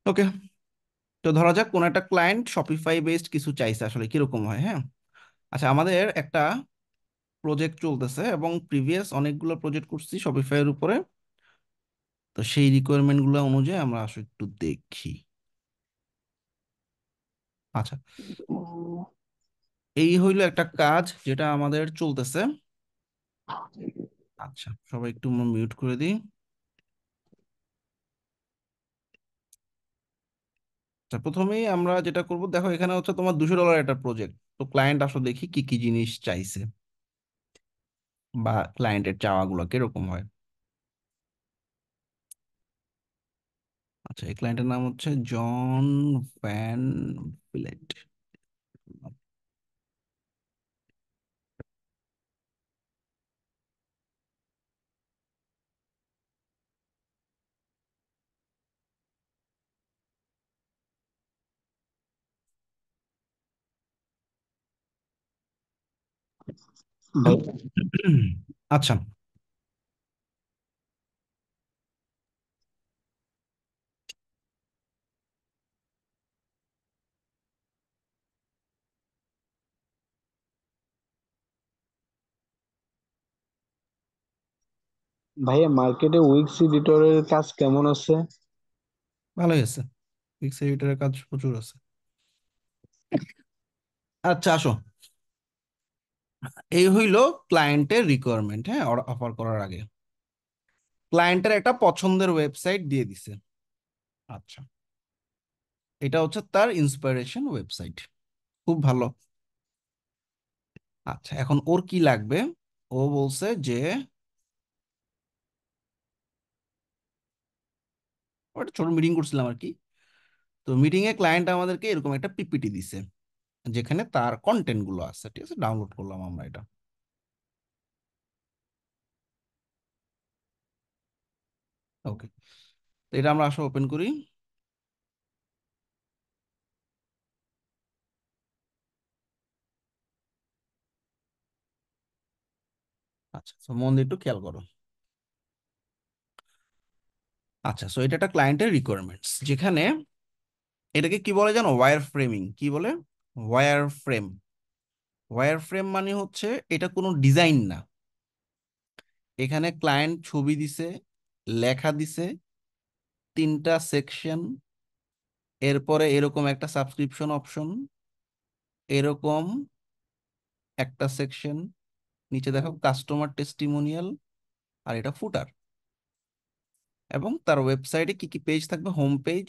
ওকে, তো ধরা যাক কোন একটা ক্লায়েন্ট শপিফাই বেসড কিছু চাইছে, আসলে কিরকম হয়, হ্যাঁ। আচ্ছা, আমাদের একটা প্রজেক্ট চলতেছে এবং প্রিভিয়াস অনেকগুলো প্রজেক্ট করছি শপিফাই এর উপরে। তো সেই রিকোয়ারমেন্ট গুলো অনুযায়ী আমরা আসলে একটু দেখি। আচ্ছা, এই হইলো একটা কাজ যেটা আমাদের চলতেছে। আচ্ছা, সবাই একটু মিউট করে দিই। আচ্ছা, প্রথমেই আমরা যেটা করব, দেখো এখানে হচ্ছে তোমার $200 একটা প্রজেক্ট। তো ক্লায়েন্ট আসলে দেখি কি কি জিনিস চাইছে বা ক্লায়েন্টের চাওয়াগুলো কিরকম হয়। আচ্ছা, এই ক্লায়েন্টের নাম হচ্ছে জন ভ্যান ভিলেট। ভাই আচ্ছা, ভাইয়া মার্কেটে উইক্স এডিটরের কাজ কেমন আছে? ভালোই আছে। ফিক্স এডিটরের কাজ প্রচুর আছে। আচ্ছা, আসো, এই হইলো ক্লায়েন্টের রিকোয়ারমেন্ট, হ্যাঁ, অফার করার আগে ক্লায়েন্টের একটা পছন্দের ওয়েবসাইট দিয়ে দিছে। আচ্ছা, এটা হচ্ছে তার ইন্সপিরেশন ওয়েবসাইট। খুব ভালো। আচ্ছা, এখন ওর কি লাগবে? ও বলছে যে ও একটা ছোট মিটিং করছিলাম আর কি। তো মিটিং এ ক্লায়েন্ট আমাদেরকে এরকম একটা পিপিটি দিছে, যেখানে তার কন্টেন্ট গুলো আছে, ঠিক আছে, ডাউনলোড করলাম আমরা এটা। ওকে, তো এটা আমরা আসলে ওপেন করি। আচ্ছা, তো মন দিয়ে একটু খেয়াল করো। আচ্ছা, সো এটা একটা ক্লায়েন্টের রিকোয়ারমেন্টস, যেখানে এটাকে কি বলে জানো? Wire framing. কি বলে? Wire frame. ওয়্যার ফ্রেম মানে হচ্ছে এটা কোনো ডিজাইন না। এখানে ক্লায়েন্ট ছবি দিছে, লেখা দিছে, 3টা সেকশন, এরপরে এরকম একটা সাবস্ক্রিপশন অপশন, এরকম একটা সেকশন, নিচে দেখো কাস্টমার টেস্টিমোনিয়াল, আর এটা ফুটার। এবং তার ওয়েবসাইটে কি কি পেজ থাকবে? Home page.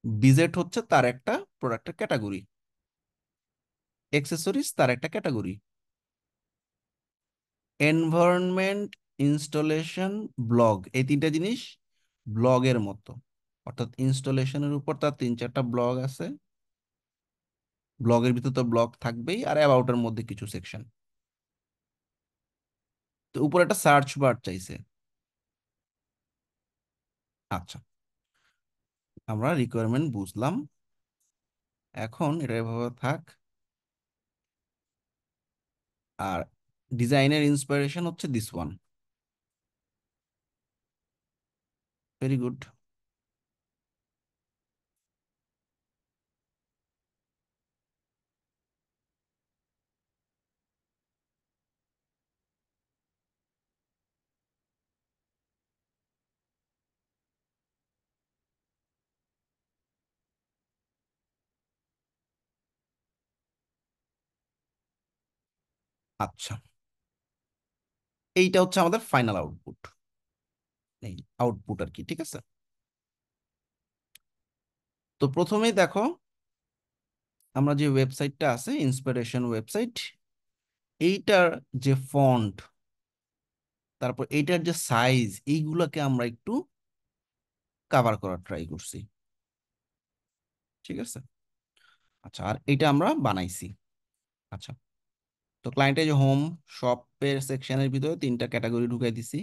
বিজেট হচ্ছে তার একটা প্রোডাক্টের ক্যাটাগরি। অ্যাক্সেসরিজ তার একটা ক্যাটাগরি। এনভায়রনমেন্ট, ইনস্টলেশন, ব্লগ, এই 3টা জিনিস ব্লগের মতো। অর্থাৎ ইনস্টলেশনের উপর তার 3-4টা ব্লগ আছে। ব্লগের ভিতর তো ব্লগ থাকবেই, আর অ্যাবাউটের মধ্যে কিছু সেকশন। তো উপরে একটা সার্চ বার চাইছে। আচ্ছা, আমরা রিকোয়ারমেন্ট বুঝলাম। এখন এটা এভাবে থাক। আর ডিজাইনের ইন্সপিরেশন হচ্ছে দিস ওয়ান। Very good. আচ্ছা, এইটা হচ্ছে আমাদের ফাইনাল আউটপুট। এই আউটপুট আর কি, ঠিক আছে। তো প্রথমেই দেখো, আমরা যে ওয়েবসাইটটা আছে ইন্সপিরেশন ওয়েবসাইট, এইটার যে ফন্ট, তারপর এইটার যে সাইজ, এইগুলোকে আমরা একটু কাভার করার ট্রাই করছি, ঠিক আছে। আচ্ছা, আর এটা আমরা বানাইছি। আচ্ছা, তো ক্লায়েন্টের যে হোম শপের সেকশনের ভিতরে 3টা ক্যাটাগরি ঢুকাই দিছি: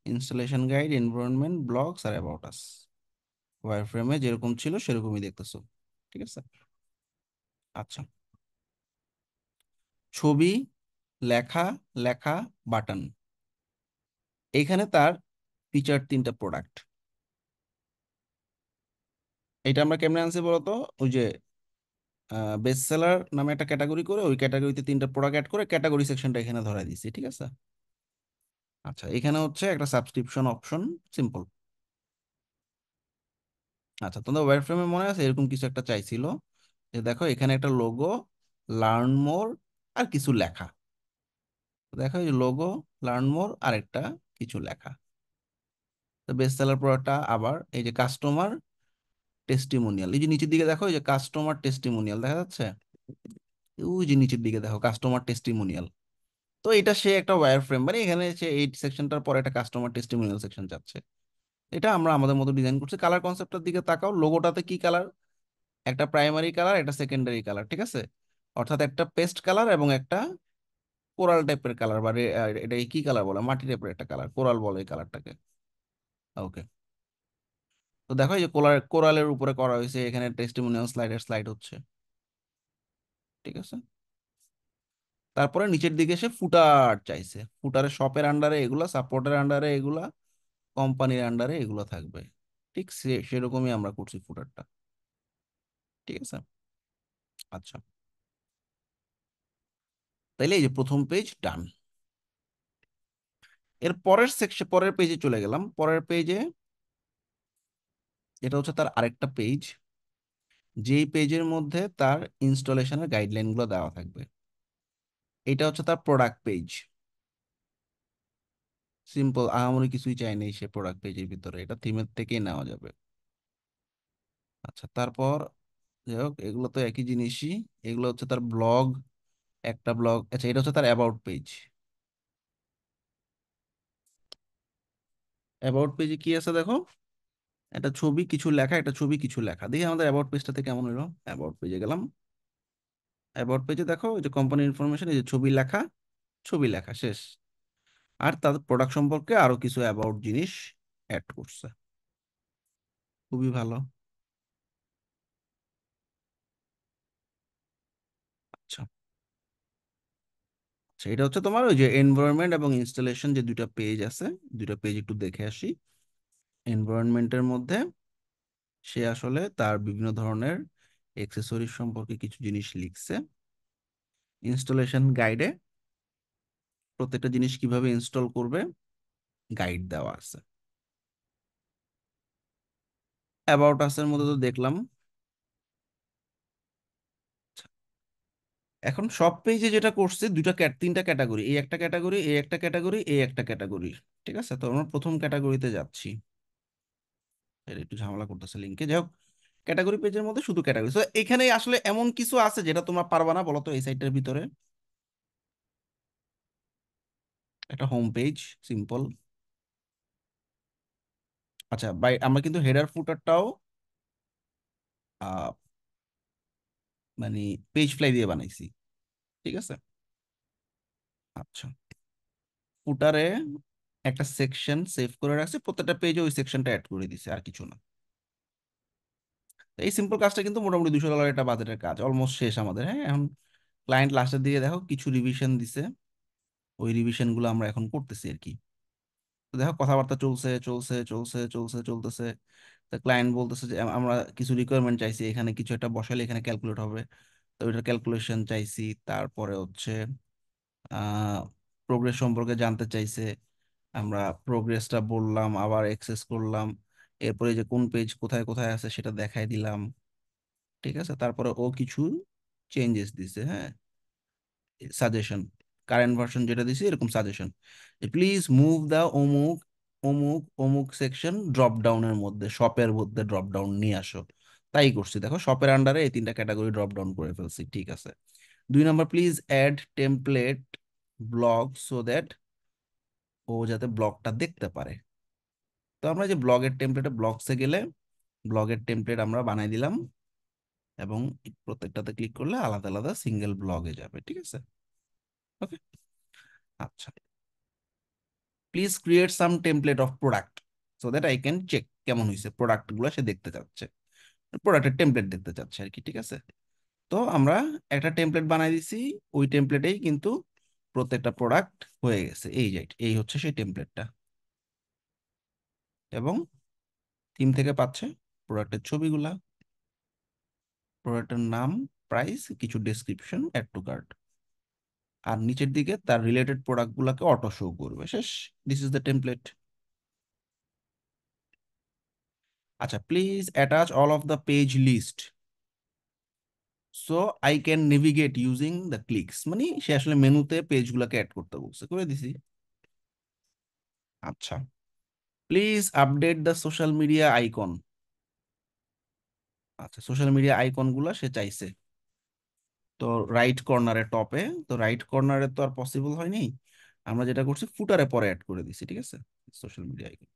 ইনস্টলেশন গাইড, এনভায়রনমেন্ট, ব্লগস আর অ্যাবাউট আস। ওয়্যার ফ্রেমে যেরকম ছিল সেরকমই দেখতেছো, ঠিক আছে। আচ্ছা, ছবি, লেখা, লেখা, বাটন, এখানে তার ফিচার 3টা প্রোডাক্ট। এটা আমরা কেমনে আনছি বলতো? ওই যে বেস্ট সেলার নামে একটা ক্যাটাগরি করে ওই ক্যাটাগরিতে তিনটা প্রোডাক্ট অ্যাড করে ক্যাটাগরি সেকশনটা এখানে ধরাই দিছি, ঠিক আছে? আচ্ছা, এখানে হচ্ছে একটা সাবস্ক্রিপশন অপশন, সিম্পল। আচ্ছা, তোমাদের ওয়্যার ফ্রেমে মনে আছে এরকম কিছু একটা চাইছিল, যে দেখো এখানে একটা লোগো, লার্ন মোর, আর কিছু লেখা। তো দেখো এই লোগো, লার্ন মোর আর একটা কিছু লেখা। তো বেস্ট সেলার প্রোডাক্টটা আবার এই যে কাস্টমার টেস্টিমোনিয়াল, এই যে নিচের দিকে দেখো, এই যে কাস্টমার টেস্টিমোনিয়াল দেখা যাচ্ছে, ওই যে নিচের দিকে দেখো কাস্টমার টেস্টিমোনিয়াল। তো এটা সে একটা ওয়্যার ফ্রেম, মানে এখানে সে এই সেকশনটার পরে একটা কাস্টমার টেস্টিমোনিয়াল সেকশন চাচ্ছে। এটা আমরা আমাদের মতো ডিজাইন করছি। কালার কনসেপ্টের দিকে তাকাও, লোগোটাতে কি কালার? একটা প্রাইমারি কালার, একটা সেকেন্ডারি কালার, ঠিক আছে? অর্থাৎ একটা পেস্ট কালার এবং একটা কোরাল টাইপের কালার, বা এটা কি কালার বলে, মাটি টাইপের একটা কালার, কোরাল বলে এই কালারটাকে। ওকে। তো দেখো এই যে কোরালের উপরে করা হয়েছে, এখানে টেস্টিমোনিয়াল স্লাইডের স্লাইড হচ্ছে, ঠিক আছে? তারপরে নিচের দিকে সে ফুটার চাইছে, ফুটারে শপের আন্ডারে এগুলা, সাপোর্টের আন্ডারে এগুলা, কোম্পানির আন্ডারে এগুলো থাকবে। ঠিক সেরকমই আমরা করছি ফুটারটা, ঠিক আছে? আচ্ছা, তাইলে এই যে প্রথম পেজ ডান। এর পরের সেকশন, পরের পেজে চলে গেলাম। পরের পেজে এটা হচ্ছে তার আরেকটা পেজ, যেই পেজের মধ্যে তার ইনস্টলেশনের গাইডলাইন গুলো দেওয়া থাকবে। এটা হচ্ছে তার প্রোডাক্ট পেজ। সিম্পল, আহামরি কিছুই চাই নেই সে প্রোডাক্ট পেজের ভিতরে, এটা থিমের থেকেই নেওয়া যাবে। আচ্ছা, তারপর যাই হোক, এগুলো তো একই জিনিসই। এগুলো হচ্ছে তার ব্লগ, একটা ব্লগ। আচ্ছা, এটা হচ্ছে তার অ্যাবাউট পেজ। অ্যাবাউট পেজে কি আছে দেখো, একটা ছবি কিছু লেখা, একটা ছবি কিছু লেখা। দেখি আমাদের অ্যাবাউট পেজটাতে কেমন হলো। অ্যাবাউট পেজে গেলাম। অ্যাবাউট পেজে দেখো এই যে কোম্পানি ইনফরমেশন, এই যে ছবি লেখা, ছবি লেখা শেষ। আর তাদের প্রোডাক্ট সম্পর্কে আরো কিছু অ্যাবাউট জিনিস অ্যাড করছে। খুবই ভালো। আচ্ছা আচ্ছা, এটা হচ্ছে তোমার ওই যে এনভায়রনমেন্ট এবং ইনস্টলেশন যে দুইটা পেজ আছে, দুইটা পেজ একটু দেখে আসি। এনভায়রনমেন্টের মধ্যে সে আসলে তার বিভিন্ন ধরনের এক্সেসরিজ সম্পর্কে কিছু জিনিস লিখছে। ইনস্টলেশন গাইডে প্রত্যেকটা জিনিস কিভাবে ইনস্টল করবে গাইড দেওয়া আছে। অ্যাবাউট আস এর মধ্যে তো দেখলাম। এখন সব পেজে যেটা করছে দুইটা তিনটা ক্যাটাগরি, এই একটা ক্যাটাগরি, এই একটা ক্যাটাগরি, এই একটা ক্যাটাগরি, ঠিক আছে? তো আমরা প্রথম ক্যাটাগরিতে যাচ্ছি। এটা একটু ঝামেলা করতেছে লিঙ্কে, যাই হোক। ক্যাটাগরি পেজের মধ্যে শুধু ক্যাটাগরি। তো এখানে আসলে এমন কিছু আছে যেটা তোমরা পারবা না বলো তো এই সাইটের ভিতরে? একটা হোম পেজ, সিম্পল। আচ্ছা বাই, আমরা কিন্তু হেডার ফুটারটাও আহ মানে পেজ ফ্লাই দিয়ে বানাইছি, ঠিক আছে? আচ্ছা, ফুটারে একটা সেকশন সেভ করে রাখছে, প্রত্যেকটা পেজে ওই সেকশনটা অ্যাড করে দিছে, আর কিছু না। তো এই সিম্পল কাজটা কিন্তু মোটামুটি $200 একটা বাজেটের কাজ, অলমোস্ট শেষ আমাদের। হ্যাঁ, এখন ক্লায়েন্ট লাস্টের দিকে দেখো কিছু রিভিশন দিছে, ওই রিভিশন গুলো আমরা এখন করতেছি আর কি। তো দেখো কথাবার্তা চলছে চলছে চলছে চলছে চলতেছে। তো ক্লায়েন্ট বলতেছে যে আমরা কিছু রিকোয়ারমেন্ট চাইছি, এখানে কিছু একটা বসালে এখানে ক্যালকুলেট হবে। তো ওইটার ক্যালকুলেশন চাইছি। তারপরে হচ্ছে আহ প্রোগ্রেস সম্পর্কে জানতে চাইছে। আমরা প্রোগ্রেসটা বললাম, আবার এক্সেস করলাম। এরপরে যে কোন পেজ কোথায় কোথায় আছে সেটা দেখাই দিলাম, ঠিক আছে? তারপরে ও কিছু চেঞ্জেস দিছে, হ্যাঁ, সাজেশন। কারেন্ট ভার্সন যেটা দিছে এরকম সাজেশন, প্লিজ মুভ দা অমুক অমুক অমুক সেকশন ড্রপ ডাউনের মধ্যে, শপের মধ্যে ড্রপ ডাউন নিয়ে আসো। তাই করছি, দেখো শপের আন্ডারে এই তিনটা ক্যাটাগরি ড্রপ ডাউন করে ফেলছি, ঠিক আছে? 2 নম্বর, please add template blog so that ও যাতে ব্লগটা দেখতে পারে। তো আমরা যে ব্লগের টেমপ্লেটে, ব্লগসে গেলে ব্লগের টেমপ্লেট আমরা বানাই দিলাম, এবং প্রত্যেকটাতে ক্লিক করলে আলাদা আলাদা সিঙ্গেল ব্লগে যাবে, ঠিক আছে? ওকে। আচ্ছা, please create some template of product so that I can check কেমন হয়েছে প্রোডাক্ট গুলো, সে দেখতে চাচ্ছে, প্রোডাক্টের টেমপ্লেট দেখতে চাচ্ছে আর কি, ঠিক আছে? তো আমরা একটা টেমপ্লেট বানাই দিছি, ওই টেমপ্লেটেই কিন্তু প্রত্যেকটা প্রোডাক্ট হয়ে গেছে। এই যে এই হচ্ছে সেই টেমপ্লেটটা, এবং থিম থেকে পাচ্ছে প্রোডাক্টের ছবিগুলা। প্রোডাক্টের নাম, প্রাইস, কিছু ডেসক্রিপশন, অ্যাড টু কার্ট। আর নিচের দিকে তার রিলেটেড প্রোডাক্টগুলোকে অটো শো করবে, শেষ। This is the template. আচ্ছা, please attach all of the page list so I can navigate using the clicks. মানে সে আসলে মেনুতে পেজগুলোকে অ্যাড করতে বলছে, করে দিছি। আচ্ছা, please update the social media icon. আচ্ছা, সোশ্যাল মিডিয়া আইকন গুলা সে চাইছে। তো রাইট কর্নারে টপে, তো রাইট কর্নারে তো আর পসিবল হয়নি, আমরা যেটা করছি ফুটারে পরে অ্যাড করে দিছি, ঠিক আছে, সোশ্যাল মিডিয়া আইকন।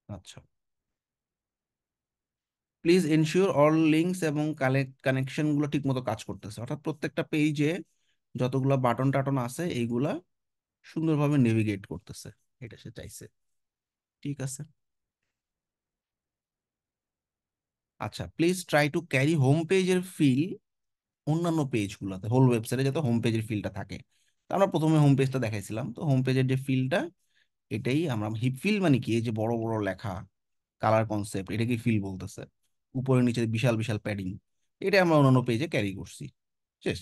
আচ্ছা, প্লিজ এনশিওর অল লিঙ্কস এবং কানেকশন গুলো ঠিক মতো কাজ করতেছে, অর্থাৎ প্রত্যেকটা পেজে যতগুলা বাটন টাটন আছে এইগুলা সুন্দরভাবে নেভিগেট করতেছে, এটা সে চাইছে, ঠিক আছে। আচ্ছা, please try to carry home পেজের ফিল অন্যান্য পেজগুলোতে, হোল ওয়েবসাইটে যাতে হোম পেজের ফিলটা থাকে। তো আমরা প্রথমে হোম পেজটা দেখাইছিলাম, তো হোম পেজের যে ফিলটা, এটাই আমরা হিপ ফিল মানে কি, এই যে বড় বড় লেখা, কালার কনসেপ্ট, এটা কি ফিল বলতেছে, উপরে নিচে বিশাল বিশাল প্যাডিং, এটা আমরা অন্যান্য পেজে ক্যারি করছি, শেষ।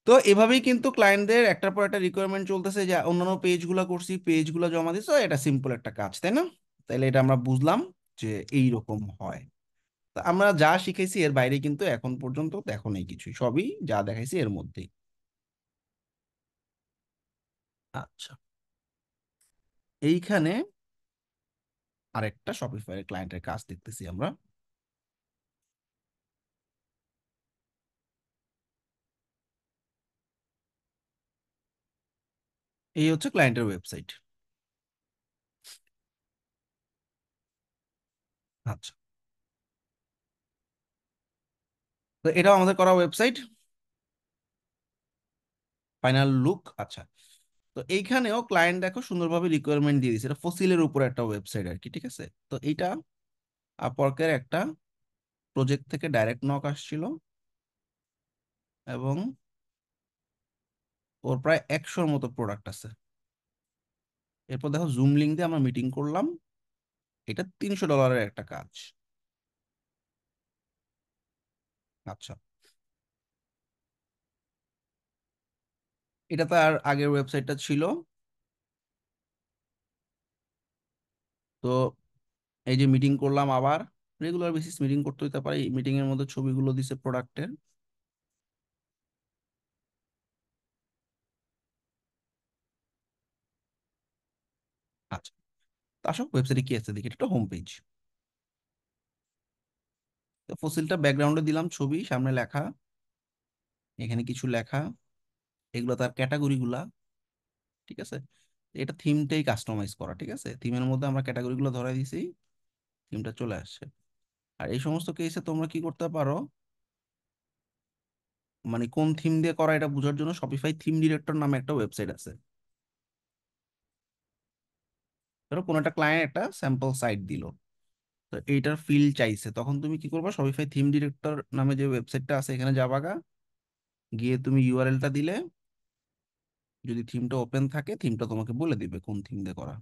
তো এভাবেই কিন্তু ক্লায়েন্টদের একটার পর একটা রিকোয়ারমেন্ট চলতেছে যে অন্যান্য পেজগুলো করছি, পেজগুলো জমা দিছো, এটা সিম্পল একটা কাজ, তাই না? তাইলে এটা আমরা বুঝলাম যে এই রকম হয়। তা আমরা যা শিখেছি এর বাইরে কিন্তু এখন পর্যন্ত দেখো নেই কিছুই, সবই যা দেখাইছি এর মধ্যেই। আচ্ছা, এইখানে আরেকটা শপিফাই ক্লায়েন্টের কাজ দেখতেছি আমরা। এই হচ্ছে ক্লায়েন্টের ওয়েবসাইট। আচ্ছা, তো এটাও আমাদের করা ওয়েবসাইট, ফাইনাল লুক। আচ্ছা, তো এইখানেও ক্লায়েন্ট দেখো সুন্দরভাবে রিকোয়ারমেন্ট দিয়ে দিচ্ছে, এটা ফসিলের উপর একটা ওয়েবসাইট আর কি, ঠিক আছে। তো এইটা আপওয়ার্কের একটা প্রজেক্ট থেকে ডাইরেক্ট নক আসছিল, এবং ওর প্রায় 100-র মতো প্রোডাক্ট আছে। এরপর দেখো জুম লিঙ্ক দিয়ে আমরা মিটিং করলাম, এটা $300 একটা কাজ। আচ্ছা, এটা তার আগের ওয়েবসাইটটা ছিল। তো এই যে মিটিং করলাম আবার, রেগুলার বেসিস মিটিং করতে হইতে পারে, মিটিং এর মধ্যে ছবিগুলো দিছে প্রোডাক্টের। আচ্ছা, তো আসো ওয়েবসাইটে কি আছে দেখি, এটা হোম পেজ। তো ফসিলটা ব্যাকগ্রাউন্ডে দিলাম ছবি, সামনে লেখা, এখানে কিছু লেখা, এগুলো তার ক্যাটাগরি গুলা, ঠিক আছে। এটা থিমটাই কাস্টমাইজ করা, ঠিক আছে, থিমের মধ্যে আমরা ক্যাটাগরি গুলো ধরাই দিছি, থিমটা চলে আসছে। আর এই সমস্ত কেসে তোমরা কি করতে পারো, মানে কোন থিম দিয়ে করা এটা বোঝার জন্য শপিফাই থিম ডিরেক্টর নামে একটা ওয়েবসাইট আছে। ধরো কোনো একটা ক্লায়েন্ট একটা স্যাম্পল সাইট দিল, তো এইটার ফিল চাইছে, তখন তুমি কি করবা, শপিফাই থিম ডিরেক্টর নামে যে ওয়েবসাইটটা আছে এখানে যাবাগা, গিয়ে তুমি ইউআরএলটা দিলে, যদি থিমটা ওপেন থাকে থিমটা তোমাকে বলে দিবে কোন থিম দিয়ে করা।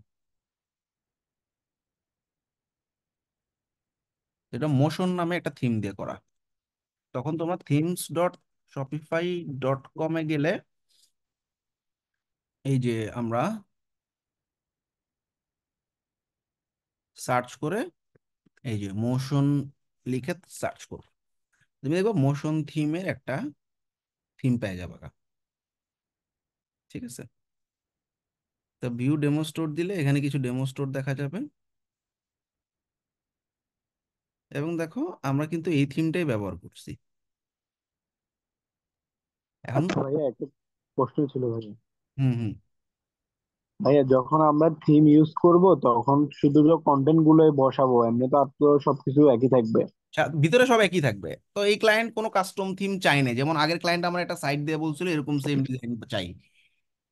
এটা মোশন নামে একটা থিম দিয়ে করা। তখন তোমরা themes.shopify.com-এ গেলে, এই যে আমরা সার্চ করে, এই যে মোশন লিখে সার্চ করো, তুমি দেখো মোশন থিমের একটা থিম পেয়ে যাবে গা, ঠিক আছে। তো ভিউ ডেমো স্টোর দিলে এখানে কিছু ডেমো স্টোর দেখা যাবে, এবং দেখো আমরা কিন্তু এই থিমটাই ব্যবহার করছি এখন। আচ্ছা ভাইয়া, একটা প্রশ্ন ছিল ভাইয়া। হুম হুম। ভাইয়া, যখন আমরা থিম ইউজ করব তখন শুধু কন্টেন্ট গুলোই বসাবো, এমনি তো আর তো সবকিছু একই থাকবে। ভিতরে সব একই থাকবে, তো এই ক্লায়েন্ট কোনো কাস্টম থিম চাই না, যেমন আগের ক্লায়েন্ট আমার একটা সাইট দিয়ে বলছিল এরকম সেম ডিজাইন চাই,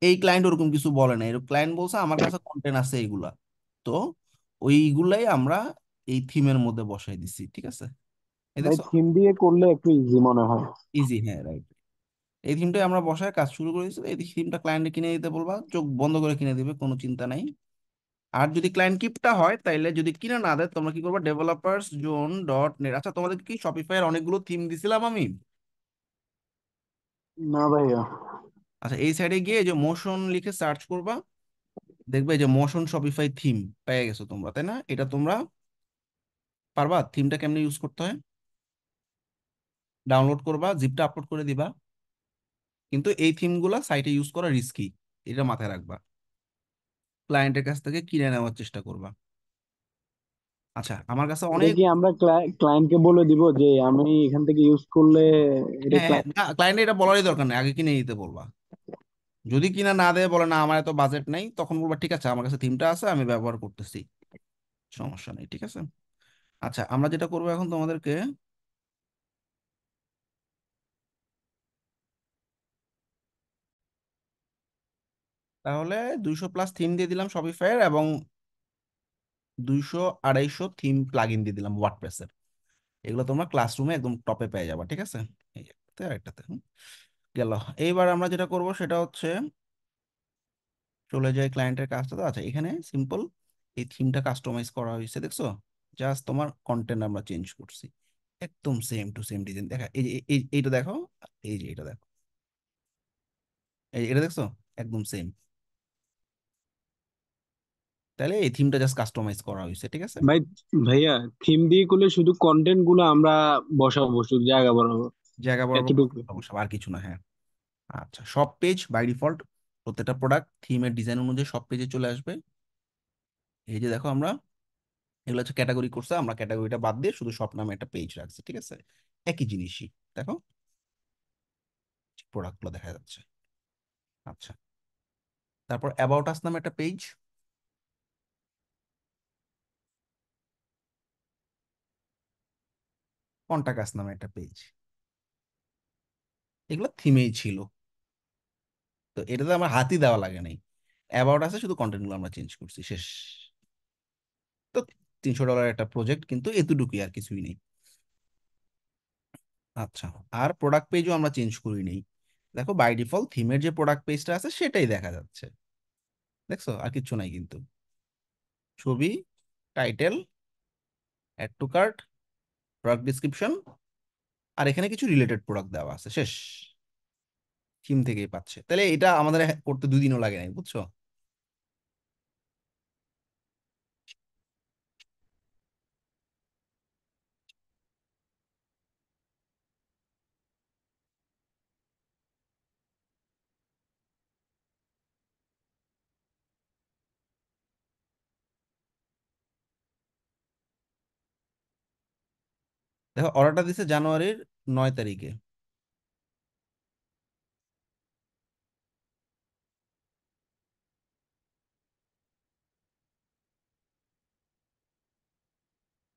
এই ক্লায়েন্ট ওরকম কিছু বলে না, এরকম ক্লায়েন্ট বলছে আমার কাছে কন্টেন্ট আছে এইগুলা, তো ওইগুলাই আমরা এই থিমের মধ্যে বসাই দিছি, ঠিক আছে। এই ভাই, দেখছো, থিম দিয়ে করলে একটু ইজি মনে হয়। ইজি, হ্যাঁ রাইট। এই থিমটাই আমরা বসায় কাজ শুরু করে দিচ্ছি, এই থিমটা ক্লায়েন্টে কিনে দিতে বলবা, চোখ বন্ধ করে কিনে দিবে, কোনো চিন্তা নাই। আর যদি ক্লায়েন্ট কিপটা হয়, তাইলে যদি কিনা না দেয়, তোমরা কি করবে, ডেভেলপার্স জোন ডট নেট। আচ্ছা, তোমাদের কি শপিফাই এর অনেকগুলো থিম দিছিলাম আমি? না ভাইয়া। আচ্ছা, এই সাইডে গিয়ে এই যে মোশন লিখে সার্চ করবা, দেখবে এই যে মোশন শপিফাই থিম পেয়ে গেছো তোমরা, তাই না? এটা তোমরা পারবা থিমটা কেমনে ইউজ করতে হয়? ডাউনলোড করবা, জিপটা আপলোড করে দিবা। কিন্তু এই থিমগুলা সাইটে ইউজ করা রিস্কি, এটা মাথায় রাখবা। ক্লায়েন্টের কাছ থেকে কিনে নেওয়ার চেষ্টা করবা। আচ্ছা, আমার কাছে এটা অনেক। কি আমরা ক্লায়েন্টকে বলে দিব যে আমি এখান থেকে ইউজ করলে এটা হ্যাঁ, না, ক্লায়েন্ট এটা বলারই দরকার নেই, আগে কিনে নিতে বলবা। যদি কিনা না দেয়, বলে না আমার এত বাজেট নেই, তখন বলবা ঠিক আছে, আমার কাছে থিমটা আছে, আমি ব্যবহার করতেছি, সমস্যা নেই, ঠিক আছে। আচ্ছা, আমরা যেটা করবো এখন তোমাদেরকে, তাহলে 200+ থিম দিয়ে দিলাম শপিফাইয়ের, এবং 200 250 থিম প্লাগইন দিয়ে দিলাম ওয়ার্ডপ্রেসের। এগুলো তোমরা ক্লাসরুমে একদম টপে পেয়ে যাবে, ঠিক আছে। এই একটাতে আর একটাতে, গেল। এইবার আমরা যেটা করব সেটা হচ্ছে, চলে যাই ক্লায়েন্টের কাজটা। তো আচ্ছা, এখানে সিম্পল এই থিমটা কাস্টমাইজ করা হয়েছে, দেখছো? জাস্ট তোমার কন্টেন্ট আমরা চেঞ্জ করছি, একদম সেম টু সেম ডিজাইন। দেখা, এই যে এইটা দেখো, এই যে এটা দেখো, এই এটা দেখছো, একদম সেম। তাহলে এই থিমটা জাস্ট কাস্টমাইজ করা হয়েছে, ঠিক আছে। ভাই ভাইয়া থিম দিয়ে করলে শুধু কন্টেন্ট গুলো আমরা বসাবো শুধু জায়গা বরাবর জায়গা বরাবর এতটুকু? অবশ্য আর কিছু না, হ্যাঁ। আচ্ছা, সব পেজ বাই ডিফল্ট, প্রত্যেকটা প্রোডাক্ট থিমের ডিজাইন অনুযায়ী সব পেজে চলে আসবে। এই যে দেখো, আমরা এগুলো হচ্ছে ক্যাটাগরি করছে, আমরা ক্যাটাগরিটা বাদ দিয়ে শুধু শপ নামে একটা পেজ রাখছি, ঠিক আছে। একই জিনিসই, দেখো প্রোডাক্টগুলো দেখা যাচ্ছে। আচ্ছা, তারপর অ্যাবাউট আস নামে একটা পেজ, কন্টাক্ট আস নামে একটা পেজ, এগুলো থিমেই ছিল। তো এটাতে আমার হাতই দেওয়া লাগে নাই, অ্যাবাউট আসে শুধু কন্টেন্টগুলো আমরা চেঞ্জ করছি, শেষ। তো $300 একটা প্রজেক্ট, কিন্তু এতটুকুই, আর কিছুই নেই। আচ্ছা, আর প্রোডাক্ট পেজও আমরা চেঞ্জ করি নেই। দেখো, বাই ডিফল্ট থিমের যে প্রোডাক্ট পেজটা আছে সেটাই দেখা যাচ্ছে, দেখছো? আর কিচ্ছু নাই কিন্তু। ছবি, title, add to cart, product description, আর এখানে কিছু রিলেটেড প্রোডাক্ট দেওয়া আছে, শেষ। থিম থেকেই পাচ্ছে, তাহলে এটা আমাদের করতে 2 দিনও লাগে নাই, বুঝছো? দেখো, অর্ডারটা দিছে জানুয়ারির 9 তারিখে।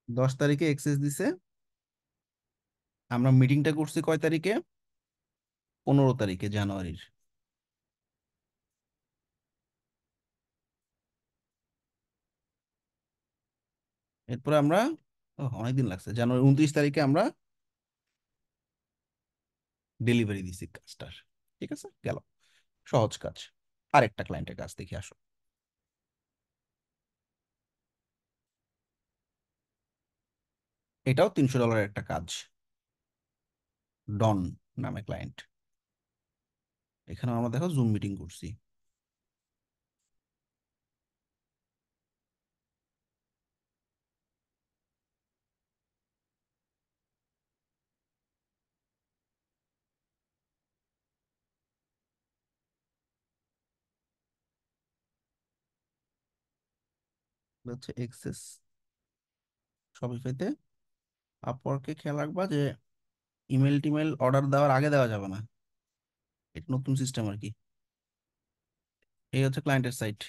10 তারিখে এক্সেস দিছে। আমরা মিটিংটা করছি কয় তারিখে? 15 তারিখে জানুয়ারির। এরপরে আমরা, অনেকদিন লাগছে, জানুয়ারি 29 তারিখে আমরা ডেলিভারি দিছি কাজটার, ঠিক আছে, গেল। সহজ কাজ। আরেকটা ক্লায়েন্টের কাছ দেখে আসো। এটাও $300 একটা কাজ, ডন নামে ক্লায়েন্ট। এখানে আমরা দেখো জুম মিটিং করছি। এটা হচ্ছে এক্সেস শপিফাইতে। আপওয়ার্কে খেয়াল রাখবা যে ইমেল টিমেল অর্ডার দেওয়ার আগে দেওয়া যাবে না, এটা নতুন সিস্টেম আর কি। এই হচ্ছে ক্লায়েন্টের সাইট।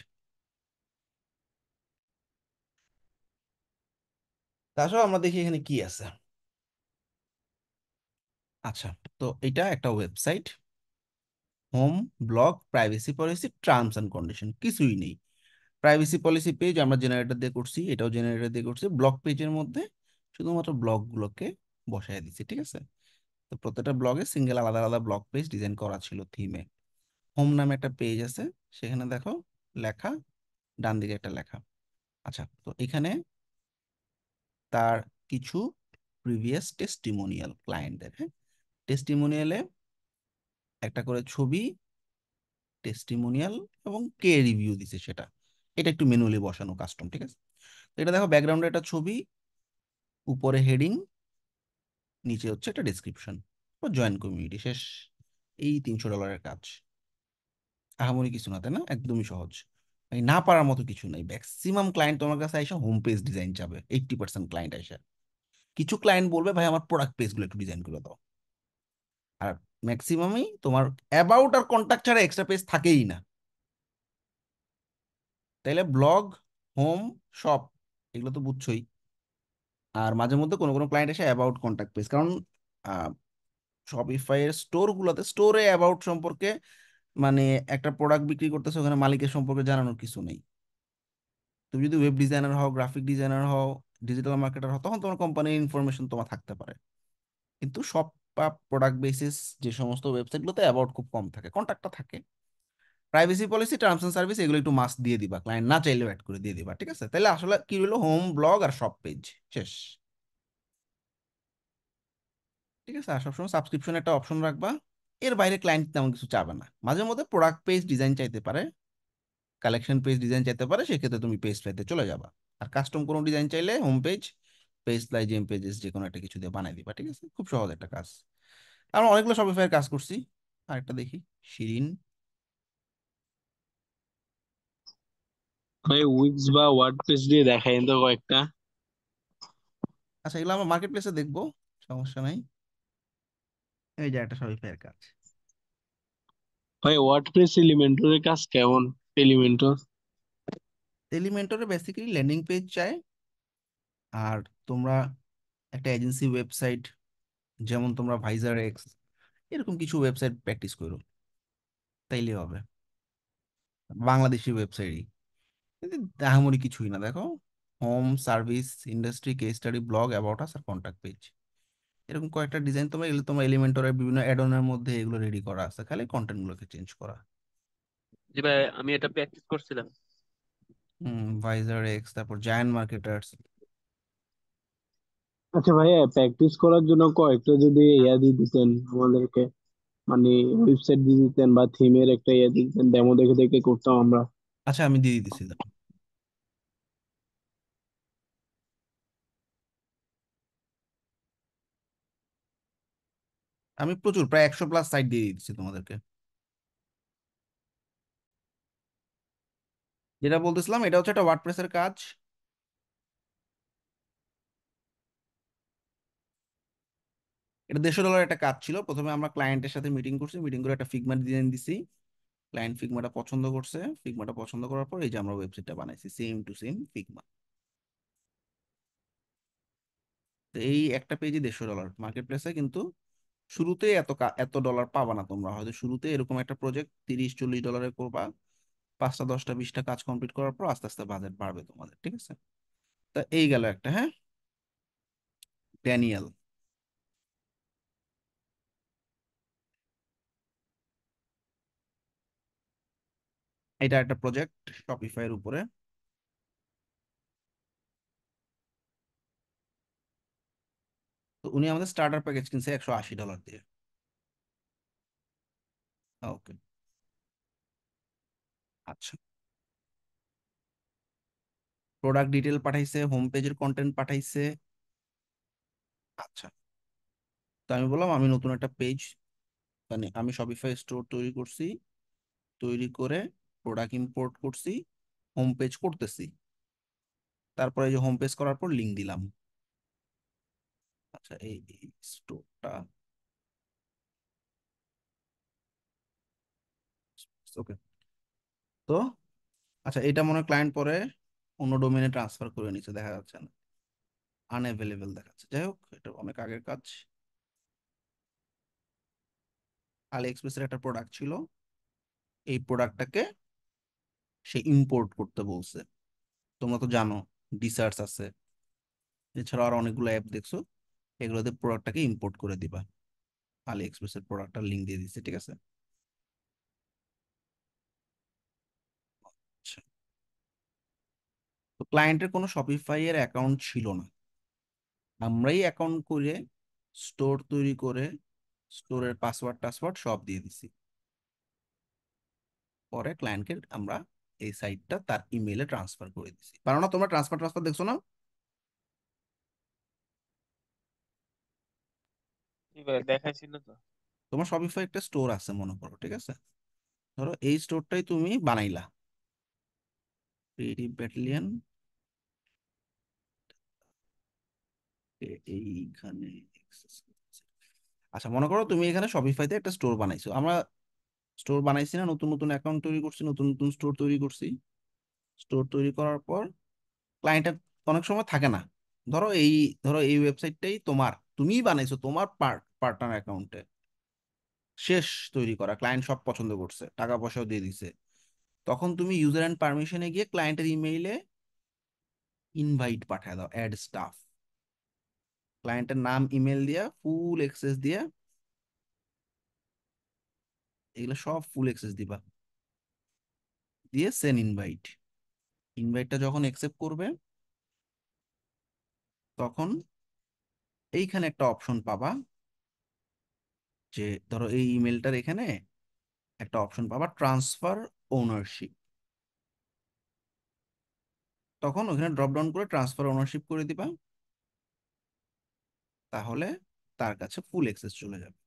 তাছাড়াও আমরা দেখি এখানে কি আছে। আচ্ছা, তো এটা একটা website, home, blog, privacy policy, terms and condition, কিছুই নেই। প্রাইভেসি পলিসি পেজ আমরা জেনারেটর দিয়ে করছি, এটাও জেনারেটর দিয়ে করছি। ব্লগ পেজের মধ্যে শুধুমাত্র ব্লগগুলোকে বসায় দিচ্ছি, ঠিক আছে। তো প্রত্যেকটা ব্লগে সিঙ্গেল আলাদা আলাদা ব্লগ পেজ ডিজাইন করা ছিল থিমে। হোম নামে একটা পেজ আছে, সেখানে দেখো লেখা, ডান দিকে একটা লেখা, আচ্ছা, তো এখানে তার কিছু প্রিভিয়াস টেস্টিমোনিয়াল ক্লায়েন্টদের, হ্যাঁ, টেস্টিমোনিয়ালে একটা করে ছবি, টেস্টিমোনিয়াল এবং কে রিভিউ দিছে সেটা, এটা একটু ম্যানুয়ালি বসানো কাস্টম, ঠিক আছে। তো এটা দেখো, ব্যাকগ্রাউন্ডে একটা ছবি, উপরে হেডিং, নিচে হচ্ছে একটা ডিসক্রিপশন, ও জয়েন কমিউনিটি, শেষ। এই $300 কাজ, আহামরি কিছু না, তাই না? একদমই সহজ। এই না পারার মতো কিছু নাই। ম্যাক্সিমাম ক্লায়েন্ট তোমার কাছে এসে হোম পেজ ডিজাইন চাবে, 80% ক্লায়েন্ট এসে। কিছু ক্লায়েন্ট বলবে ভাই আমার প্রোডাক্ট পেজগুলো একটু ডিজাইন করে দাও। আর ম্যাক্সিমামই তোমার অ্যাবাউট আর কন্ট্যাক্ট ছাড়া এক্সট্রা পেজ থাকেই না। তাইলে ব্লগ, হোম, শপ, এগুলো তো বুঝছোই। আর মাঝে মধ্যে কোনো কোনো ক্লায়েন্ট এসে অ্যাবাউট কন্ট্যাক্ট পেজ, কারণ শপিফাই এর স্টোর গুলোতে স্টোরে অ্যাবাউট সম্পর্কে, মানে একটা প্রোডাক্ট বিক্রি করতেছে, ওখানে মালিকের সম্পর্কে জানানোর কিছু নেই। তুমি যদি ওয়েব ডিজাইনার হও, গ্রাফিক ডিজাইনার হও, ডিজিটাল মার্কেটার হও, তখন তোমার কোম্পানির ইনফরমেশন তোমার থাকতে পারে। কিন্তু সব প্রোডাক্ট বেসিস যে সমস্ত ওয়েবসাইটগুলোতে অ্যাবাউট খুব কম থাকে, কন্ট্যাক্টটা থাকে। Privacy policy, terms and service, এগুলো একটু মাস্ট দিয়ে দিবা, ক্লায়েন্ট না চাইলেও অ্যাড করে দিয়ে দিবা, ঠিক আছে? তাহলে আসলে কি হলো, হোম, ব্লগ আর সব পেজ শেষ। ঠিক আছে, আর সবসময় সাবস্ক্রিপশন একটা অপশন রাখবা। এর বাইরে ক্লায়েন্ট তেমন কিছু চাবে না, মাঝে মধ্যে প্রোডাক্ট পেজ ডিজাইন চাইতে পারে, কালেকশন পেজ ডিজাইন চাইতে পারে, সেক্ষেত্রে তুমি পেজ লাইতে চলে যাবা। আর কাস্টম কোনো ডিজাইন চাইলে হোম পেজ, পেজ লাই, জেম পেজেস, যে কোনো একটা কিছু দিয়ে বানাই দিবা, ঠিক আছে? খুব সহজ একটা কাজ। আমরা অনেকগুলো শপিফাই কাজ করছি। আরেকটা দেখি, শিরিন। ভাই উইক্স বা ওয়ার্ডপ্রেস দিয়ে দেখাই তো কয়েকটা। আচ্ছা, এগুলো আমরা মার্কেট প্লেসে দেখবো, সমস্যা নাই। এই যে একটা শপিফাই কাজ। ভাই ওয়ার্ডপ্রেস এলিমেন্টরের কাজ কেমন? এলিমেন্টর। এলিমেন্টরে বেসিক্যালি ল্যান্ডিং পেজ চায়। আর তোমরা একটা এজেন্সি ওয়েবসাইট, যেমন তোমরা ভাইজার এক্স, এরকম কিছু ওয়েবসাইট প্র্যাকটিস করো, তাইলে হবে। বাংলাদেশি ওয়েবসাইটই, আহামরি কিছুই না, দেখো, home, service, industry, case study, blog, about us আর কন্ট্যাক্ট পেজ, এরকম কয়েকটা ডিজাইন তোমরা, এগুলো তোমার এলিমেন্টরের বিভিন্ন অ্যাডনের মধ্যে এগুলো রেডি করা আছে, খালি কন্টেন্ট গুলোকে চেঞ্জ করা। জি ভাই, আমি এটা প্র্যাকটিস করছিলাম। ভাইজার এক্স, তারপর জায়ান্ট মার্কেটার্স। আচ্ছা ভাইয়া, প্র্যাকটিস করার জন্য কয়েকটা যদি ইয়া দিয়ে দিতেন আমাদেরকে, মানে ওয়েবসাইট দিয়ে দিতেন বা থিমের একটা ইয়া দিয়ে দিতেন, ডেমো দেখে দেখে করতাম আমরা। আচ্ছা, আমি দিয়ে দিতেছি, দেখো। আমি প্রচুর, প্রায় 100+ সাইট দিয়ে দিচ্ছি তোমাদেরকে। যেটা বলতেছিলাম, এটা হচ্ছে একটা ওয়ার্ডপ্রেসের কাজ। এটা $150 একটা কাজ ছিল। প্রথমে আমরা ক্লায়েন্টের সাথে মিটিং করছি, মিটিং করে একটা ফিগমা ডিজাইন দিছি। ক্লায়েন্ট ফিগমাটা পছন্দ করছে, ফিগমাটা পছন্দ করার পর এই যে আমরা ওয়েবসাইটটা বানাইছি, সেম টু সেম ফিগমা। তো এই একটা পেজই $150 মার্কেট প্লেসে, কিন্তু শুরুতে এত ডলার পাবা না তোমরা। হয়তো শুরুতে এরকম একটা প্রজেক্ট $30-40 করবা, 5টা 10টা 20টা কাজ কমপ্লিট করার পর আস্তে আস্তে বাজেট বাড়বে তোমাদের, ঠিক আছে? তা এই গেল একটা, হ্যাঁ। ড্যানিয়েল, এটা একটা প্রজেক্ট শপিফাই এর উপরে। তো উনি আমাদের স্টার্টার প্যাকেজ কিনছে $180 দিয়ে। ওকে, আচ্ছা। প্রোডাক্ট ডিটেল পাঠাইছে, হোম পেজের কন্টেন্ট পাঠাইছে। আচ্ছা, তো আমি বললাম আমি নতুন একটা পেজ, মানে আমি শপিফাই স্টোর তৈরি করছি, তৈরি করে প্রোডাক্ট ইম্পোর্ট করছি, হোম পেজ করতেছি। তারপরে এই যে হোম পেজ করার পর লিঙ্ক দিলাম। আচ্ছা, এই স্টোরটা, ওকে। তো আচ্ছা, এটা মনে হয় ক্লায়েন্ট পরে অন্য ডোমেনে ট্রান্সফার করে নিচ্ছে, দেখা যাচ্ছে না, আনঅ্যাভেলেবেল দেখাচ্ছে। যাই হোক, এটা অনেক আগের কাজ। আলি এক্সপ্রেসের একটা প্রোডাক্ট ছিল, এই প্রোডাক্টটাকে সে ইম্পোর্ট করতে বলছে। তোমরা তো জানো, ডিসার্চ আছে, এছাড়াও আর অনেকগুলো অ্যাপ দেখছো, এগুলোতে প্রোডাক্টটাকে ইম্পোর্ট করে দিবা। আলি এক্সপ্রেসের প্রোডাক্টটার লিঙ্ক দিয়ে দিচ্ছে, ঠিক আছে? আচ্ছা, তো ক্লায়েন্টের কোনো শপিফাই এর অ্যাকাউন্ট ছিল না, আমরাই অ্যাকাউন্ট করে স্টোর তৈরি করে স্টোরের পাসওয়ার্ড টাসওয়ার্ড সব দিয়ে দিছি। পরে ক্লায়েন্টকে আমরা এই সাইটটা তার ইমেইলে ট্রান্সফার করে দিছি। পারো না তোমরা ট্রান্সফার ট্রান্সফার দেখছো না? জি ভাই, দেখাইছিল তো। তোমার শপিফাই একটা স্টোর আছে মনে করো, ঠিক আছে? ধরো এই স্টোরটাই তুমি বানাইলা, ক্রিয়েটিভ ব্যাটালিয়ন এইখানে access করতেছি। আচ্ছা মনে করো তুমি এখানে শপিফাইতে একটা স্টোর বানাইছো, আমরা স্টোর বানাইছি না, নতুন নতুন অ্যাকাউন্ট তৈরি করছি, নতুন নতুন স্টোর তৈরি করছি। স্টোর তৈরি করার পর ক্লায়েন্টের অনেক সময় থাকে না। ধরো এই ধরো এই ওয়েবসাইটটাই তোমার, তুমিই বানাইছো তোমার পার্টনার অ্যাকাউন্টে, শেষ তৈরি করা, ক্লায়েন্ট সব পছন্দ করছে, টাকা পয়সাও দিয়ে দিছে। তখন তুমি ইউজার এন্ড পারমিশনে গিয়ে ক্লায়েন্টের ইমেইলে ইনভাইট পাঠায় দাও, অ্যাড স্টাফ, ক্লায়েন্টের নাম ইমেল দিয়া ফুল অ্যাক্সেস দিয়া, এগুলো সব ফুল অ্যাক্সেস দিবা, দিয়ে সেন ইনভাইট। ইনভাইটটা যখন অ্যাকসেপ্ট করবে তখন এইখানে একটা অপশন পাবা, যে ধরো এই ইমেলটার এখানে একটা অপশন পাবা ট্রান্সফার ওনারশিপ। তখন ওখানে ড্রপ ডাউন করে ট্রান্সফার ওনারশিপ করে দিবা, তাহলে তার কাছে ফুল অ্যাক্সেস চলে যাবে।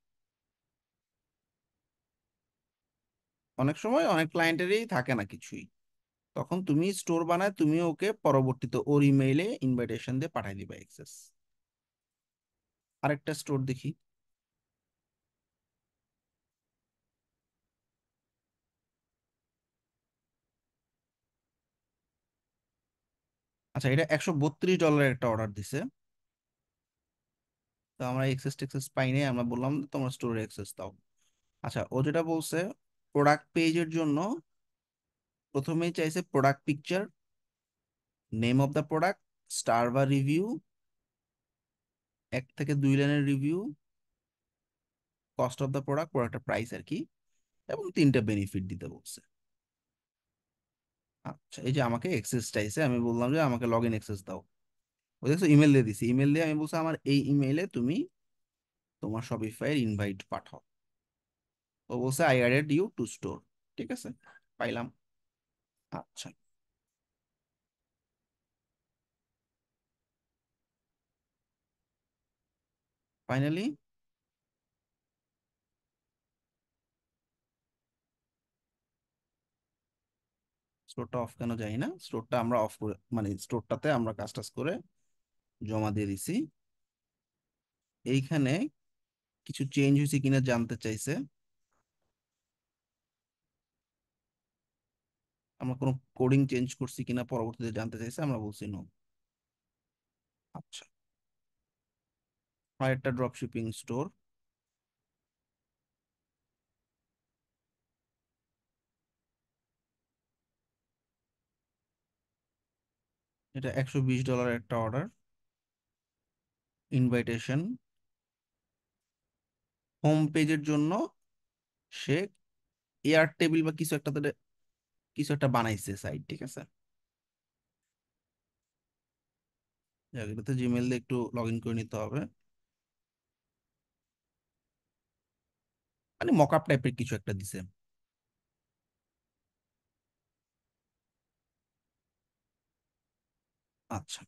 অনেক সময় অনেক ক্লায়েন্টেরই থাকে না কিছুই, তখন তুমি স্টোর বানায় তুমি ওকে পরবর্তীতে ওর ইমেইলে ইনভাইটেশন দিয়ে পাঠিয়ে দিবা অ্যাক্সেস। আরেকটা স্টোর দেখি। আচ্ছা এটা $132 একটা অর্ডার দিছে, তো আমরা এক্সেস টেক্সেস পাই নাই, আমরা বললাম তোমার স্টোরে অ্যাক্সেস দাও। আচ্ছা ও যেটা বলছে, প্রোডাক্ট পেজের জন্য প্রথমেই চাইছে product picture, name of the product, star বা রিভিউ, 1 থেকে 2 লাইনের review, cost of the product, প্রোডাক্টের প্রাইস আর কি, এবং 3টা বেনিফিট দিতে বলছে। আচ্ছা এই যে আমাকে এক্সেস চাইছে, আমি বললাম যে আমাকে লগ ইন এক্সেস দাও। ওই দেখছো ইমেল দিয়ে দিছি, ইমেল দিয়ে আমি বলছি আমার এই ইমেইলে তুমি তোমার শপিফাইয়ের ইনভাইট পাঠাও। ও বলছে I added you to store. ঠিক আছে, পাইলাম। আচ্ছা ফাইনালি স্টোরটা অফ কেন জানি না, স্টোরটা আমরা অফ করে মানে স্টোরটাতে আমরা কাজ টাজ করে জমা দিয়ে দিছি। এইখানে কিছু চেঞ্জ হয়েছে কিনা জানতে চাইছে, আমরা কোনো কোডিং চেঞ্জ করছি কিনা পরবর্তীতে জানতে চাইছে, আমরা বলছি নো। আচ্ছা আর একটা ড্রপ শিপিং স্টোর, এটা $120 একটা অর্ডার, ইনভাইটেশন, হোম পেজের জন্য সে এয়ার টেবিল বা কিছু একটা কিছু একটা বানাইছে সাইট, ঠিক আছে? যাক, এটাতে জিমেল দিয়ে একটু লগ ইন করে নিতে হবে, মানে মকআপ টাইপের কিছু একটা দিছে। আচ্ছা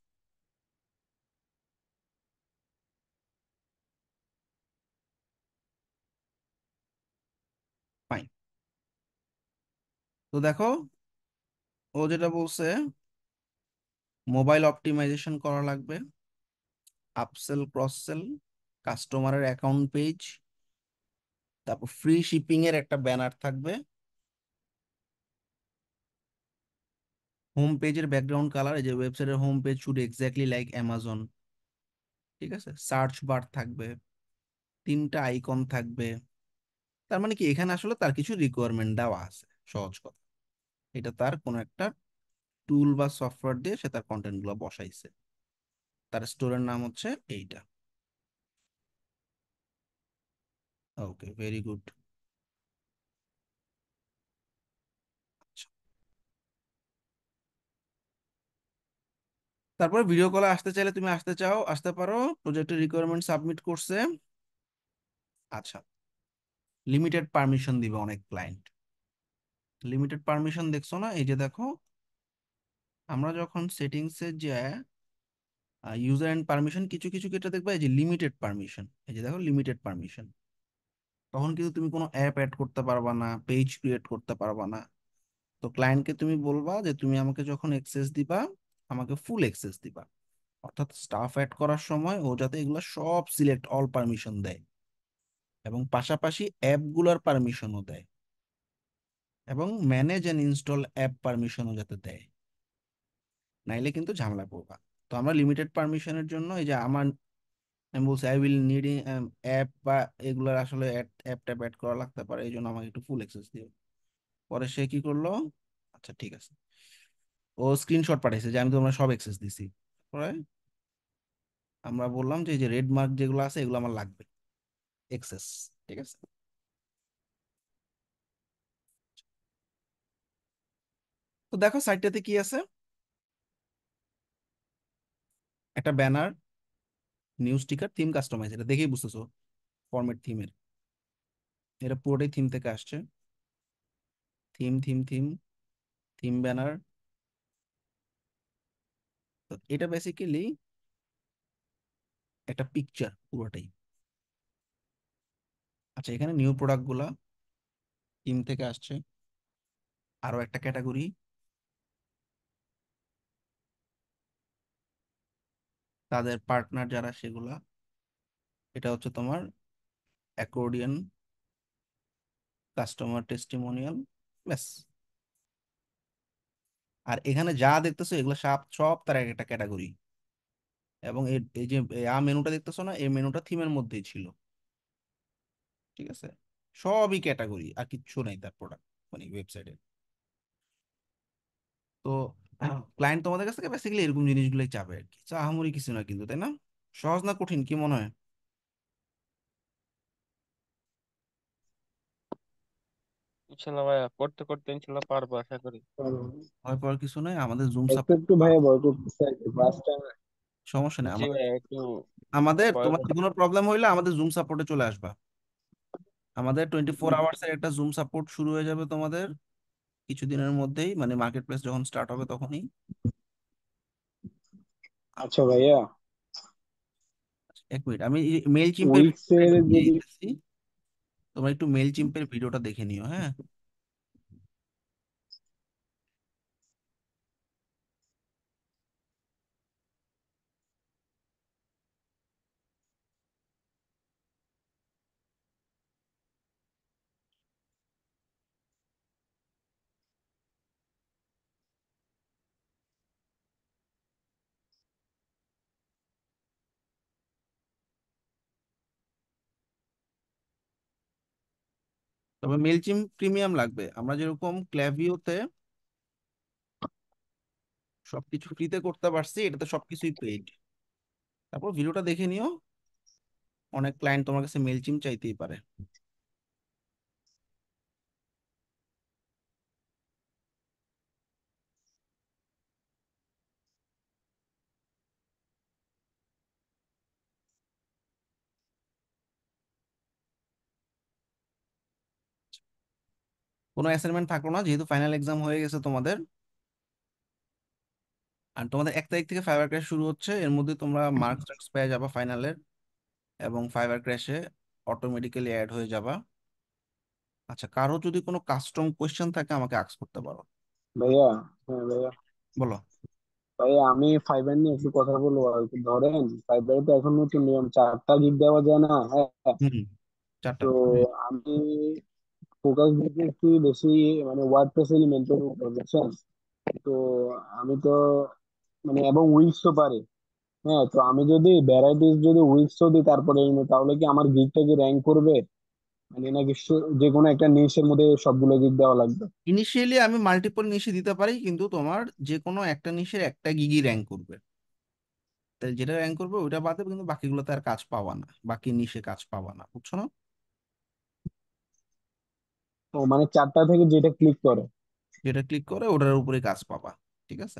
ফাইন। তো দেখো ও যেটা বলছে, মোবাইল অপটিমাইজেশন করা লাগবে, আপসেল ক্রস সেল, কাস্টমারের অ্যাকাউন্ট পেজ, তারপর ফ্রি শিপিং এর একটা ব্যানার থাকবে, হোম পেজের ব্যাকগ্রাউন্ড কালার, এই যে ওয়েবসাইটের home page should exactly like Amazon, ঠিক আছে? সার্চ বার থাকবে, 3টা আইকন থাকবে। তার মানে কি এখানে আসলে তার কিছু রিকোয়ারমেন্ট দেওয়া আছে, সহজ কথা। এটা তার কোনো একটা টুল বা সফটওয়্যার দিয়ে সে তার কন্টেন্ট গুলো বসাইছে, তার স্টোরের নাম হচ্ছে এইটা। Okay very good. তারপর ভিডিও কলে আসতে চাইলে তুমি আসতে চাও, আসতে পারো। প্রজেক্টের রিকোয়ারমেন্ট সাবমিট করছে। আচ্ছা, লিমিটেড পারমিশন দিবে অনেক ক্লায়েন্ট। লিমিটেড পারমিশন দেখছো না, এই যে দেখো, আমরা যখন সেটিংসে যে ইউজার এন্ড পারমিশন কিছু কিছু ক্ষেত্রে দেখবে এই যে লিমিটেড পারমিশন, এই যে দেখো লিমিটেড পারমিশন, তখন কিন্তু তুমি কোনো অ্যাপ অ্যাড করতে পারবা না, পেজ ক্রিয়েট করতে পারবা না। তো ক্লায়েন্টকে তুমি বলবা যে তুমি আমাকে যখন অ্যাক্সেস দিবা, আমাকে ফুল অ্যাক্সেস দিবা। অর্থাৎ স্টাফ অ্যাড করার সময় ও যাতে এগুলো সব সিলেক্ট অল পারমিশন দেয়, এবং পাশাপাশি অ্যাপগুলোর পারমিশনও দেয়, এবং ম্যানেজ এন্ড ইনস্টল অ্যাপ পারমিশনও যাতে দেয়। নাইলে কিন্তু ঝামেলা পড়বা। তো আমরা লিমিটেড পারমিশনের জন্য এই যে আমার, আমি বলছি আই উইল নিড অ্যাপ বা এগুলার আসলে অ্যাপ ট্যাপ অ্যাড করা লাগতে পারে, এই জন্য আমাকে একটু ফুল অ্যাক্সেস দিও। পরে সে কি করলো, আচ্ছা ঠিক আছে, ও স্ক্রিনশট পাঠাইছে যে আমি তো আমরা সব অ্যাক্সেস দিছি। পরে আমরা বললাম যে এই যে রেড মার্ক যেগুলো আছে এগুলো আমার লাগবে এক্সেস। ঠিক আছে। তো দেখো সাইটটাতে কি আছে, একটা banner, new sticker, theme customize, এটা দেখেই বুঝতেছো ফরম্যাট থিমের, এটা পুরোটাই থিম থেকে আসছে। Theme theme theme, theme banner. তো এটা বেসিক্যালি একটা পিকচার পুরোটাই। আচ্ছা, এখানে নিউ প্রোডাক্ট গুলা থিম থেকে আসছে। আরো একটা ক্যাটাগরি, তাদের পার্টনার যারা সেগুলা, এটা হচ্ছে তোমার অ্যাকর্ডিয়ন কাস্টমার টেস্টিমোনিয়াল, ব্যাস। আর এখানে যা দেখতেছো এগুলো সব সব তার এক একটা ক্যাটাগরি। এবং এই যে মেনুটা দেখতেছো না, এই মেনুটা থিমের মধ্যেই ছিল। ঠিক আছে, সবই ক্যাটাগরি, আর কিচ্ছু নাই তার প্রোডাক্ট, মানে ওয়েবসাইটে। তো ক্লায়েন্ট তোমাদের কাছ থেকে বেসিক্যালি এরকম জিনিসগুলোই চাবে আর কি, আহামরি কিছু না কিন্তু, তাই না? সহজ না কঠিন, কি মনে হয়? ইনশাল্লাহ ভাইয়া, করতে করতে ইনশাল্লাহ পারবো আশা করি। ভয় পাওয়ার কিছু নাই, আমাদের জুম একটু সাপোর্ট। একটু ভাইয়া ভয় করতেছে আর কি ফার্স্ট টাইম। সমস্যা নেই, জি আমাদের ভাইয়া, একটু আমাদের ভয় তোমার যে করতে। কোনো প্রবলেম হইলে আমাদের জুম সাপোর্টে চলে আসবা। আমাদের 24 আওয়ার্স এর একটা জুম সাপোর্ট শুরু হয়ে যাবে তোমাদের কিছুদিনের মধ্যেই, মানে মার্কেট প্লেস যখন স্টার্ট হবে তখনই। আচ্ছা ভাইয়া, 1 মিনিট, আমি মেল চিম্পের উইক্স এর দিয়ে যদি, দিতেছি, তোমরা একটু মেল চিম্পের ভিডিওটা দেখে নিও, হ্যাঁ। তবে মেল চিম প্রিমিয়াম লাগবে, আমরা যেরকম ক্ল্যাভিওতে সবকিছু ফ্রিতে করতে পারছি, এটাতে সবকিছুই পেইড। তারপর ভিডিওটা দেখে নিও, অনেক ক্লায়েন্ট তোমার কাছে মেল চিম চাইতেই পারে। কোনো অ্যাসাইনমেন্ট থাকলো না যেহেতু ফাইনাল এক্সাম হয়ে গেছে তোমাদের। আর তোমাদের 1 তারিখ থেকে ফাইবার ক্র্যাশ শুরু হচ্ছে, এর মধ্যে তোমরা মার্কস টার্কস পেয়ে যাবা ফাইনালের, এবং ফাইবার ক্র্যাশে অটোমেটিক্যালি অ্যাড হয়ে যাবা। আচ্ছা, কারো যদি কোনো কাস্টম কোয়েশ্চেন থাকে আমাকে আস্ক করতে পারো। ভাইয়া, হ্যাঁ ভাইয়া, বলো। ভাইয়া আমি ফাইবার নিয়ে একটু কথা বলবো আর কি। ধরেন ফাইবারে তো এখন নতুন নিয়ম 4টা গিগ দেওয়া যায় না, হ্যাঁ। হুম, 4টা। তো আমি ফোকাস দিতেছি বেশি মানে ওয়ার্ডপ্রেস এলিমেন্টের উপর, বুঝছেন? তো আমি তো মানে এবং উইক্স তো পারি। হ্যাঁ, তো আমি যদি ভ্যারাইটিস যদি উইক্সও দিই তারপরে তাহলে কি আমার গিগটা কি র্যাঙ্ক করবে? মানে নাকি যে কোনো একটা নিশের মধ্যে সবগুলো গিগ দেওয়া লাগবে? ইনিশিয়ালি আমি মাল্টিপল নিশে দিতে পারি, কিন্তু তোমার যে কোনো একটা নিশের একটা গিগই র্যাঙ্ক করবে। তাই যেটা র্যাঙ্ক করবে ওইটা বাদে কিন্তু বাকিগুলোতে আর কাজ পাওয়া না, বাকি নিশে কাজ পাওয়া না, বুঝছো না? তো মানে 4টা থেকে যেটা ক্লিক করে। যেটা ক্লিক করে ওটার উপরে কাজ পাবা। ঠিক আছে।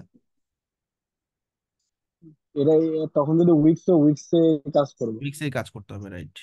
এটাই, তখন যদি উইক্স, তো উইক্সে কাজ করবো। উইক্সেই কাজ করতে হবে, রাইট।